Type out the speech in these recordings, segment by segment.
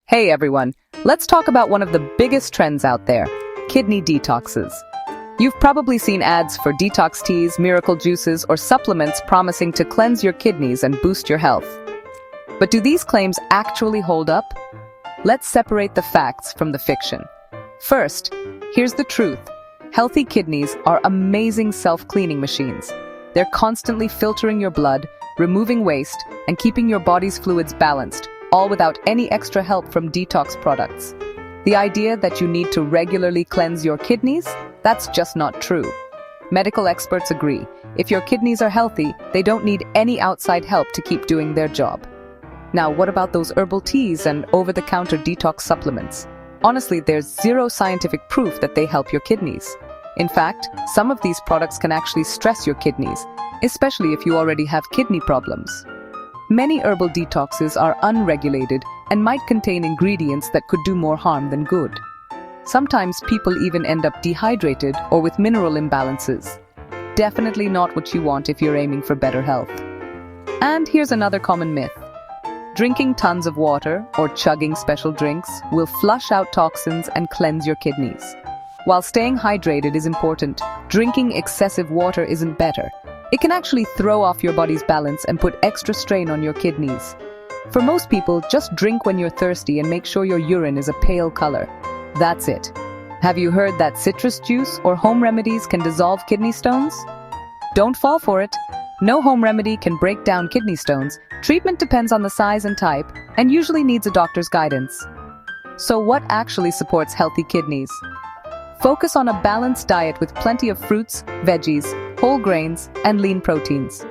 Hey everyone, let's talk about one of the biggest trends out there, kidney detoxes. You've probably seen ads for detox teas, miracle juices, or supplements promising to cleanse your kidneys and boost your health. But do these claims actually hold up? Let's separate the facts from the fiction. First, here's the truth. Healthy kidneys are amazing self-cleaning machines. They're constantly filtering your blood, removing waste, and keeping your body's fluids balanced, all without any extra help from detox products. The idea that you need to regularly cleanse your kidneys? That's just not true. Medical experts agree. If your kidneys are healthy, they don't need any outside help to keep doing their job. Now, what about those herbal teas and over-the-counter detox supplements? Honestly, there's zero scientific proof that they help your kidneys. In fact, some of these products can actually stress your kidneys, especially if you already have kidney problems. Many herbal detoxes are unregulated and might contain ingredients that could do more harm than good. Sometimes people even end up dehydrated or with mineral imbalances. Definitely not what you want if you're aiming for better health. And here's another common myth. Drinking tons of water or chugging special drinks will flush out toxins and cleanse your kidneys. While staying hydrated is important, drinking excessive water isn't better. It can actually throw off your body's balance and put extra strain on your kidneys. For most people, just drink when you're thirsty and make sure your urine is a pale color. That's it. Have you heard that citrus juice or home remedies can dissolve kidney stones? Don't fall for it. No home remedy can break down kidney stones. Treatment depends on the size and type, and usually needs a doctor's guidance. So what actually supports healthy kidneys? Focus on a balanced diet with plenty of fruits, veggies, whole grains, and lean proteins.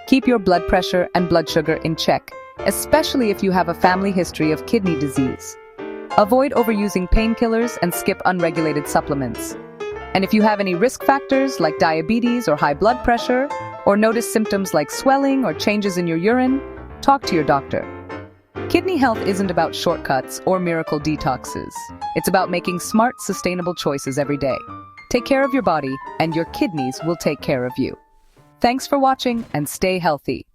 Keep your blood pressure and blood sugar in check, especially if you have a family history of kidney disease. Avoid overusing painkillers and skip unregulated supplements. And if you have any risk factors like diabetes or high blood pressure, or notice symptoms like swelling or changes in your urine, talk to your doctor. Kidney health isn't about shortcuts or miracle detoxes. It's about making smart, sustainable choices every day. Take care of your body, and your kidneys will take care of you. Thanks for watching, and stay healthy.